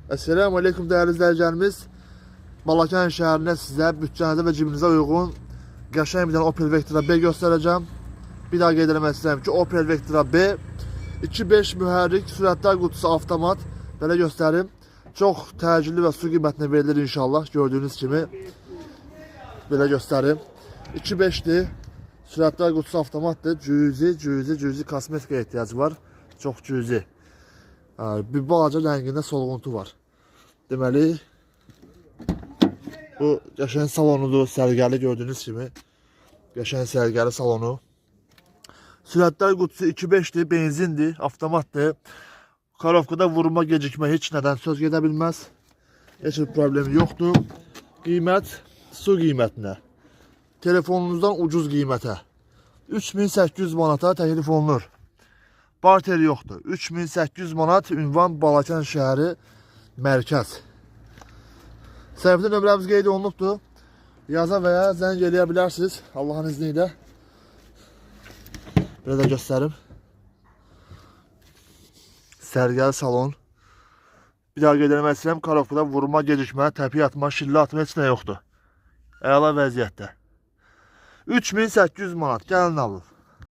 Esselamu Aleyküm değerli izleyicilerimiz. Balakən şəhərinə sizə bütçənizə və cibinizə uyğun qəşəng bir dənə Opel Vectra B göstərəcəm. Bir daha qeyd etmək istəyirəm ki, Opel Vectra B 2.5 mühərrik, sürətlər qutusu avtomat. Belə göstərim. Çox təcilli və su qiymətinə verilir inşallah. Gördüyünüz kimi. Belə göstərim. 2.5'dir. Sürətlər qutusu avtomatdır. Cüzi kosmetikaya ehtiyacı var. Çox cüzi. Bir balaca rəngində solğuntu var. Deməli, bu qəşəng salonudur, sərgəli gördüyünüz kimi. Qəşəng sərgəli salonu. Sürətlər qutusu 2.5'dir, benzindir, avtomatdır. Karovkada vurma, gecikmə heç nədən söz gedə bilməz. Heç bir problemi yoxdur. Qiymət su qiymətinə. Telefonunuzdan ucuz qiymətə. 3800 manata təklif olunur. Barter yoxdur. 3800 manat, ünvan Balakən şəhəri, mərkəz. Səhifədə nömrəmiz qeyd olunubdur. Yaza və ya zəng eləyə bilərsiniz. Allahın izni ilə. Belə də göstərim. Sərgəli salon. Bir daha qeyd etmək istəyirəm. Karovkada vurma, gecikmə, təpiy atma, şillə atma heç nə yoxdur. Əla vəziyyətdə. 3800 manat. Gəlin alın.